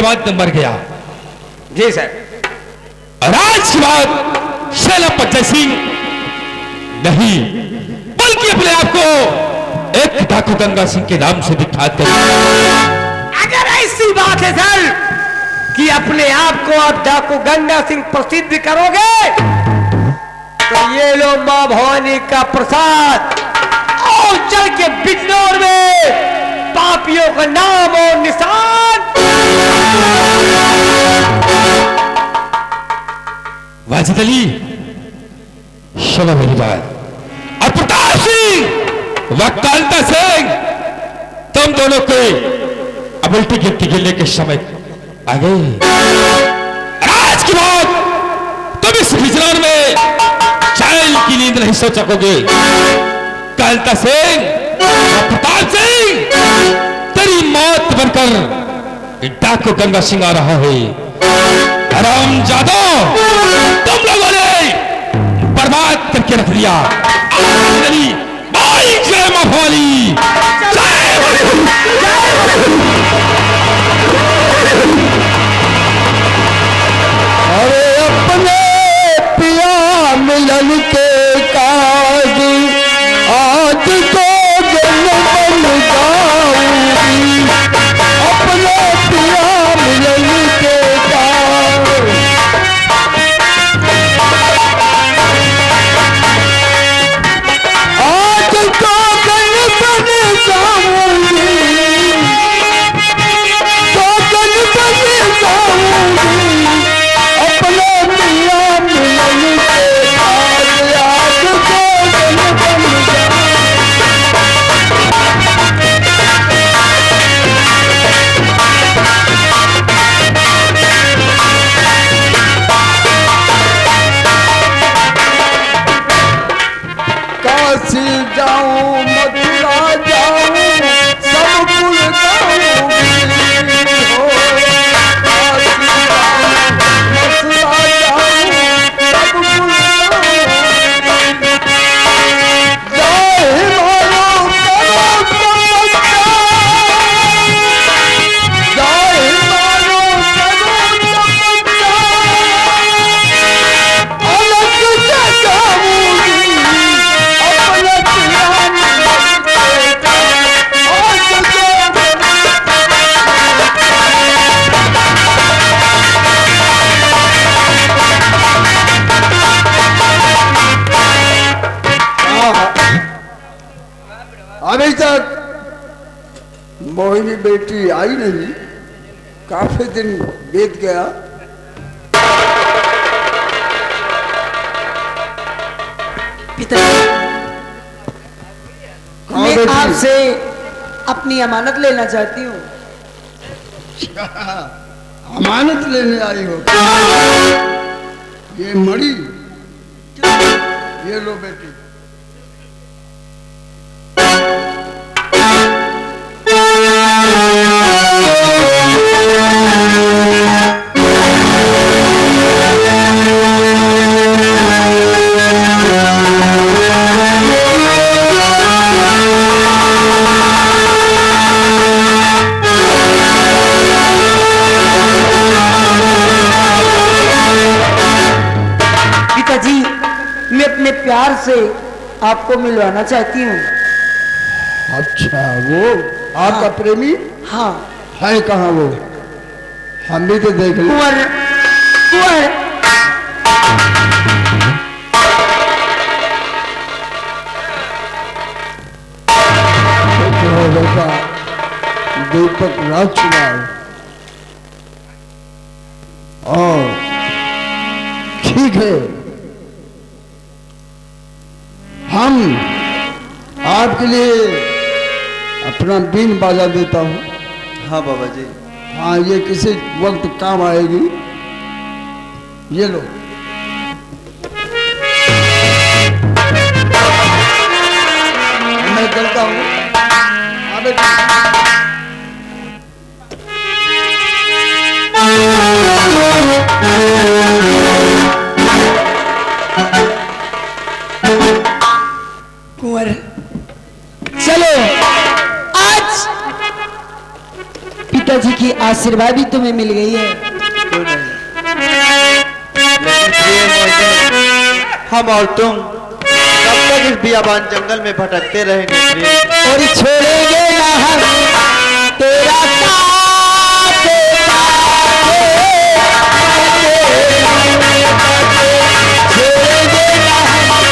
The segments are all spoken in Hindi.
के बाद मर गया। जी सर। और आज के बाद सेनापति सिंह नहीं बल्कि अपने आप को एक डाकू गंगा सिंह के नाम से विख्यात करें। अगर ऐसी बात है सर कि अपने आप को आप डाकू गंगा सिंह प्रसिद्ध करोगे तो ये लो मां भवानी का प्रसाद और चल के बिजनौर में पापियों का नाम और निशान। वाजिद अली सुनो मेरी बात। और प्रताप सिंह व कांता सिंह तुम दोनों के अब उल्टी गिनती गिनने के समय आ गए। आज के बाद तुम इस बिजनौर में चैन की नींद नहीं सो सकोगे। कांता सिंह प्रताप सिंह तेरी मौत बनकर डाकू गंगा सिंह आ रहा है। हरामजादो तुम लोगों ने बर्बाद करके रख दिया। भाई जय मां भवानी, अरे अपने पिया मिलन के काज आज तो जन बन जाऊंगी। अपने पिया मिलन के काज आज तो जन बन जाऊंगी। तो जन बन जाऊंगी। अपने पिया मिलन के काज आज तो जन बन जाऊंगी। काशी जाऊं मथुरा जाऊं सब कुल जाऊंगी हो। काशी जाऊं मथुरा जाऊं सब कुल जाऊंगी। जय मानो करो तपस्या। जय मानो करो तपस्या। अलग जगाऊंगी। अपने पिया मिलन के काज आज तो अभी तक मोहिनी बेटी आई नहीं। काफी दिन बीत गया। पिताजी हाँ मैं बेटी। आपसे अपनी अमानत लेना चाहती हूँ। अमानत लेने आई हो। ये मणि ये लो बेटी। पिताजी मैं अपने प्यार से आपको मिलवाना चाहती हूँ। अच्छा वो आपका प्रेमी हाँ है कहाँ वो? हम भी तो देख लें। कुंवर कुंवर बेटा दीपक राजकुमार और ठीक है हम आपके लिए अपना बीन बाजा देता हूँ। हाँ बाबा जी। हाँ ये किसी वक्त काम आएगी। ये लो। मैं चलता हूँ। हाँ बेटा। कुंवर चलो आज पिताजी की आशीर्वाद भी तुम्हें मिल गई है। क्यों नहीं? लेकिन प्रिय मोहन, हम और तुम कब तक इस बियाबान जंगल में भटकते रहेंगे प्रिय? और छोड़ेंगे ना हम तेरा साथ, छोड़ेंगे ना हम।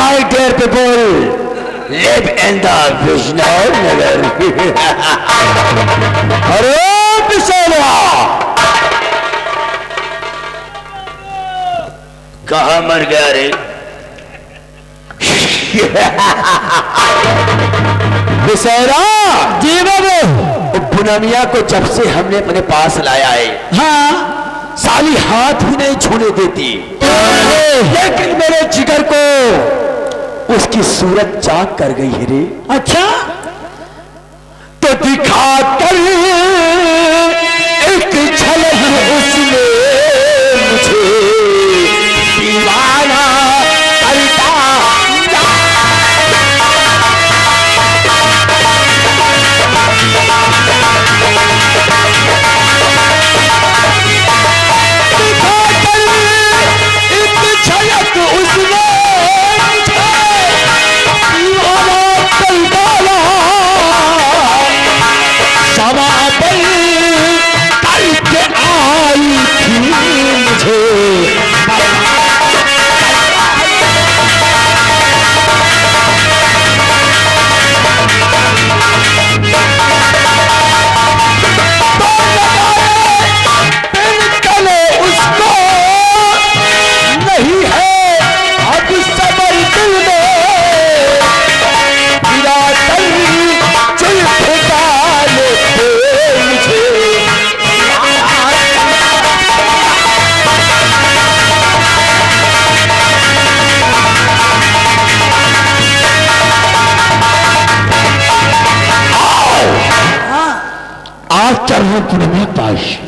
My dear people, live in the Vishnunagar. अरे बिशेरा, कहाँ मर गया रे? बिशेरा जी बाबू, पूनमिया को जब से हमने अपने पास लाया है, हाँ साली हाथ भी नहीं छूने देती, लेकिन मेरे जिगर को उसकी सूरत जाग कर गई है रे। अच्छा तो दिखा कर एक झलक उसने मुझे दीवाना करता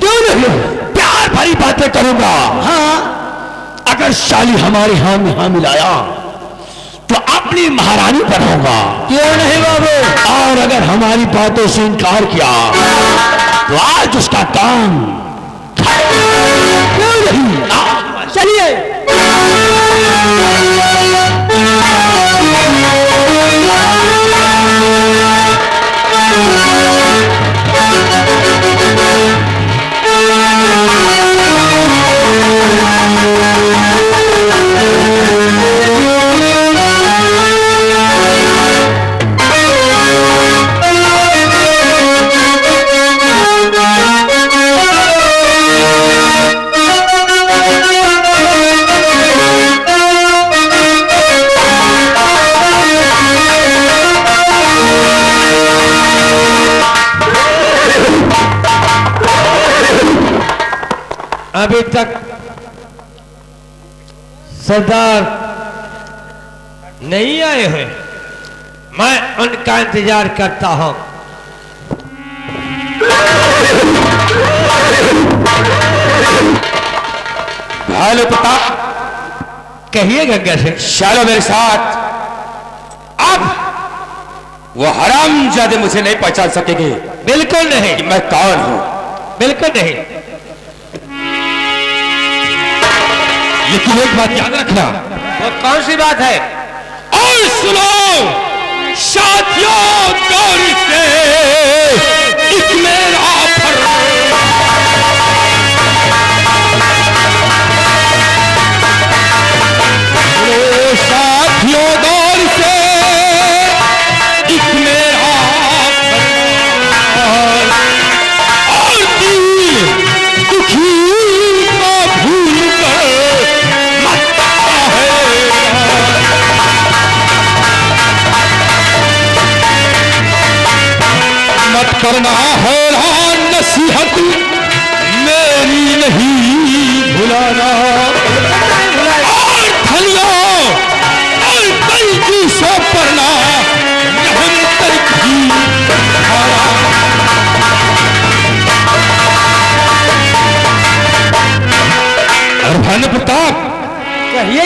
क्यों नहीं प्यार भरी बातें करूंगा। हाँ अगर शाली हमारे यहाँ मिलाया तो अपनी महारानी बनाऊंगा। क्यों नहीं बाबू? और अगर हमारी बातों से इनकार किया तो आज उसका काम क्यों नहीं? चलिए अभी तक सरदार नहीं आए हैं, मैं उनका इंतजार करता हूं। हेलो प्रताप, कहिए गंगा सिंह। चलो मेरे साथ। अब वो हरामजादे मुझे नहीं पहचान सकेंगे। बिल्कुल नहीं, कि मैं कौन हूं। बिल्कुल नहीं। लेकिन एक बात याद रखना। वो कौन सी बात है? और सुनो साथियों, गौर से एक मेरा फर्ज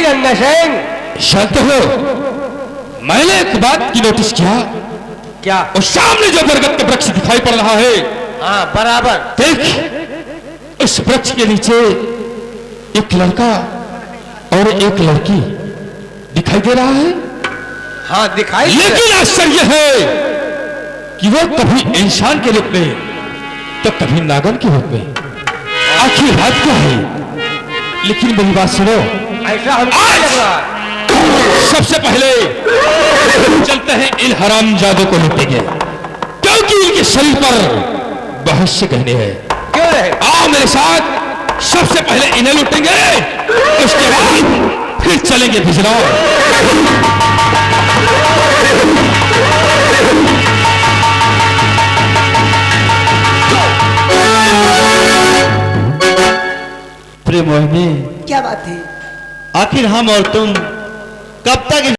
गंगा सिंह। शांत हो। मैंने एक बात की नोटिस किया, क्या? और सामने जो बरगद का वृक्ष दिखाई पड़ रहा है, हाँ बराबर। देख, इस वृक्ष के नीचे एक लड़का और एक लड़की दिखाई दे रहा है। हाँ दिखाई दे लेकिन आश्चर्य है कि वो कभी इंसान के रूप में तो कभी नागन के रूप में। आखिर बात क्या है? लेकिन मेरी बात सुनो, ऐसा हमको आज! लग रहा है। सबसे पहले चलते हैं इन हरामजादों को लूटेंगे, क्योंकि इनके शरीर पर बहुत से गहने हैं। क्यों रहे? आओ मेरे साथ, सबसे पहले इन्हें लूटेंगे, उसके बाद फिर चलेंगे बिजनौर। प्रिय मोहिनी, क्या बात है? आखिर हम और तुम कब तक